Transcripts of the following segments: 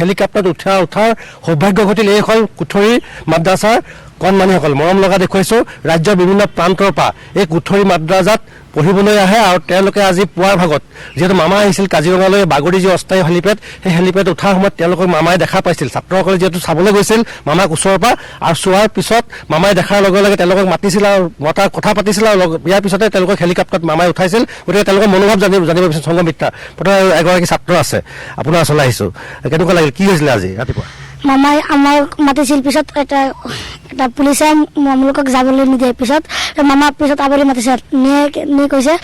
হেলিকপ্টাৰত উঠাৰ সৌভাগ্য ঘটিল এইখন কুঠৰি মাদ্ৰাছাৰ কণমানিসকল মৰম লগা দেখুৱাইছো ৰাজ্যৰ বিভিন্ন প্ৰান্তৰ পৰা এই কুঠৰি মাদ্ৰাছাত পঢ়িবলৈ আহে আৰু তেওঁলোকে আজি পুৱাৰ ভাগত যেহেতু মামা আহিছিল কাজিৰঙালৈ বাগৰি যি অস্থায়ী হেলিপেড সেই হেলিপেড উঠাৰ সময়ত তেওঁলোকক মামাই দেখা পাইছিল ছাত্ৰসকলে যিহেতু চাবলৈ গৈছিল মামাক ওচৰৰ পৰা আৰু চোৱাৰ পিছত মামাই দেখাৰ লগে লগে তেওঁলোকক মাতিছিল আৰু মতাৰ কথা পাতিছিল আৰু ইয়াৰ পিছতে তেওঁলোকক হেলিকপ্টাৰত মামাই উঠাইছিল গতিকে তেওঁলোকৰ মনোভাৱ জানিব বিচাৰিছে সংগমিত্ৰা প্ৰথমে এগৰাকী ছাত্ৰ আছে আপোনাৰ ওচৰলৈ আহিছো কেনেকুৱা লাগিল কি হৈছিলে আজি ৰাতিপুৱা মামাই আমাৰ মাতিছিল পিছত এটা পুলিচে আমালোকক যাবলৈ নিদিয়ে পিছত মামা পিছত আবেলি মাতিছে নিয়ে কৈছে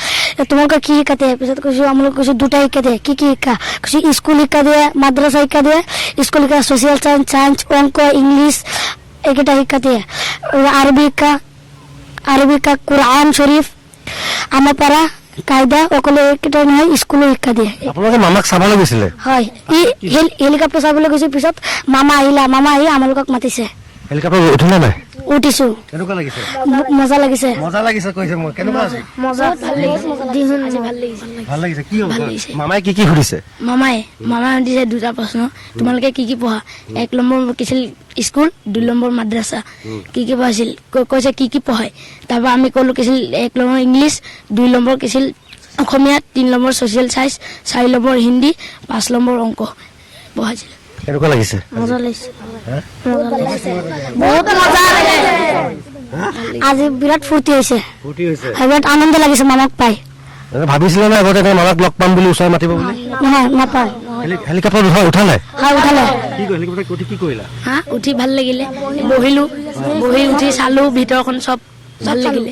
তোমালোকে কি শিক্ষা দিয়ে পিছত কৈছো আমালোক কৈছো দুটা শিক্ষা দিয়ে কি শিক্ষা কৈছো স্কুল শিক্ষা দিয়ে মাদ্রাসা শিক্ষা দিয়ে স্কুল শিক্ষা সোশ্যাল সায়েন্স অঙ্ক ইংলিশ এইকেইটা শিক্ষা দিয়ে আরবি শিক্ষা কুরআন শরীফ আমার পারা কায়দা অকলে এইকেইটা নহয় স্কুলৰ শিক্ষা দিয়ে আপোনালোকে মামাক চাবলৈ গৈছিলে হয় হেলিকপ্টাৰ চাবলৈ গৈছে পিছত মামা আহি আমালোকক মাতিছে হেলিকপ্টাৰ উঠিলে নাই উঠিছো কেনেকুৱা লাগিছে মজা লাগিছে কৈছে মই কেনেকুৱা আছে মজা ভাল লাগিছে কি হ'ল মামাই কি সুধিছে মামাই সুধিছে দুটা প্ৰশ্ন তোমালোকে কি পঢ়া 1 নম্বৰ কিছিল স্কুল 2 নম্বৰ মাদ্ৰাসা কি পঢ়াইছিল কৈছে কি পঢ়ায় তাৰপৰা আমি ক'লো কিছিল 1 নম্বৰ ইংলিছ 2 নম্বৰ কিছিল অসমীয়া 3 number social science 4 number Hindi 5 number অংক পঢ়াইছিল কেনেকুৱা লাগিছে মজা লাগিছে বহুত মজা লাগে আজি বিৰাট ফূৰ্তি হৈছে বিৰাট আনন্দ লাগিছে মামাক পাই ভাবিছিলে না আগতে মামাক লগ পাম বুলি ওচৰ মাতিব বুলি নহয় নাপায় হেলিকপ্টাৰ উঠালে উঠালে হেলিকপ্টাৰ উঠি কি কৰিলা উঠি ভাল লাগিলে বহি উঠি চালো ভিতৰখন চব ভাল লাগিলে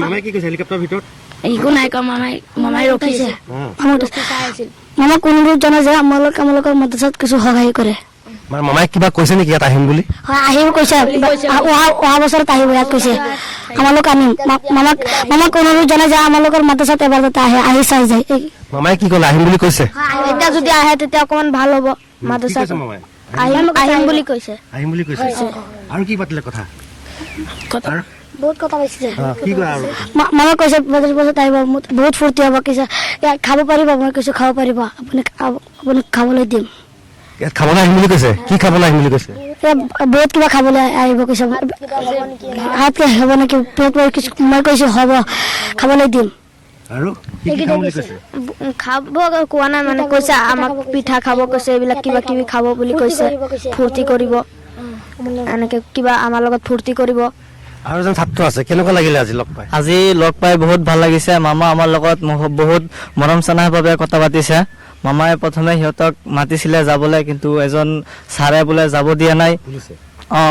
মামাই কি কৈছে হেলিকপ্টাৰৰ ভিতৰত একো নাই কোৱা মামাই ৰখিছে মামাক অনুৰোধ জনাই যে আমালোকৰ মাদ্ৰাছাত কিছু সহায় কৰে মামাই কিবা কৈছে নেকি ইয়াত আহিম বুলি হয় আহিব কৈছে অহা বছৰত আহিব ইয়াত কৈছে আমালোক আনিম মামাক অনুৰোধ জনাই যে আমালোকৰ মাদ্ৰাছাত এবাৰ যাতে আহি চাই যায় মামাই কি ক'লে আহিম বুলি কৈছে এতিয়া যদি আহে তেতিয়া অকমান ভাল হ'ব মাদ্ৰাছাত আহিম বুলি কৈছে আৰু কি পাতিলে কথা বহুত কথা পাইছে কি কয় আৰু মামা কৈছে বছৰত আহিব বহুত ফূৰ্তি হ'ব কৈছে খাব পাৰিব মই কৈছো খাব পাৰিব আপুনি খাবলৈ দিম ইয়াত খাবলৈ আহিম বুলি কৈছে কি খাবলৈ আহিম বুলি কৈছে বহুত কিবা খাবলৈ আহিব কৈছে হাত হ'ব নেকি মই কৈছো হ'ব খাবলৈ দিম আৰু কি খাম বুলি কৈছে খাব কোৱা নাই মানে কৈছে আমাক পিঠা খাব কৈছে এইবিলাক কিবা কিবি খাব বুলি কৈছে ফূৰ্তি কৰিব এনেকে কিবা আমাৰ লগত ফূৰ্তি কৰিব আৰু এজন ছাত্ৰ আছে কেনেকুৱা লাগিলে আজি লগ পাই বহুত ভাল লাগিছে মামা আমাৰ লগত বহুত মৰম চেনেহভাৱে কথা পাতিছে মামাই প্ৰথমে সিহঁতক মাতিছিলে যাবলৈ কিন্তু এজন ছাৰে বোলে যাব দিয়া নাই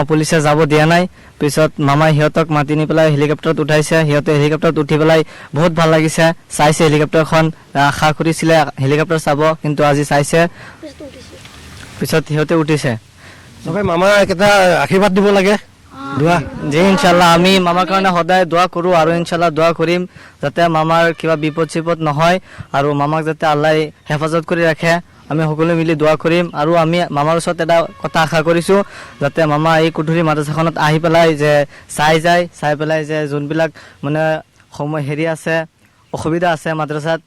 পুলিচে যাব দিয়া নাই পিছত মামাই সিহঁতক মাতি নি পেলাই হেলিকপ্টাৰত উঠাইছে সিহঁতে হেলিকপ্টাৰত উঠি পেলাই বহুত ভাল লাগিছে চাইছে হেলিকপ্টাৰখন আশা কৰিছিলে হেলিকপ্টাৰ চাব কিন্তু আজি চাইছে পিছত সিহঁতে উঠিছে মামাক এটা আশীৰ্বাদ দিব লাগে দোয়া যে ইনশাআল্লাহ আমি মামাৰ কাৰণে সদায় দোয়া কৰো আৰু ইনশাআল্লাহ দোয়া কৰিম যাতে মামাৰ কিবা বিপদ নহয় আৰু মামাক যাতে আল্লাহ হেফাজত কৰি ৰাখে আমি সকলোৱে মিলি দোয়া কৰিম আৰু আমি মামাৰ ওচৰত এটা কথা আশা কৰিছো যাতে মামা এই কুঠৰি মাদ্ৰাছাখনত আহি পেলাই যে চাই পেলাই যে যোনবিলাক মানে সময় হেৰি আছে অসুবিধা আছে মাদ্ৰাছাত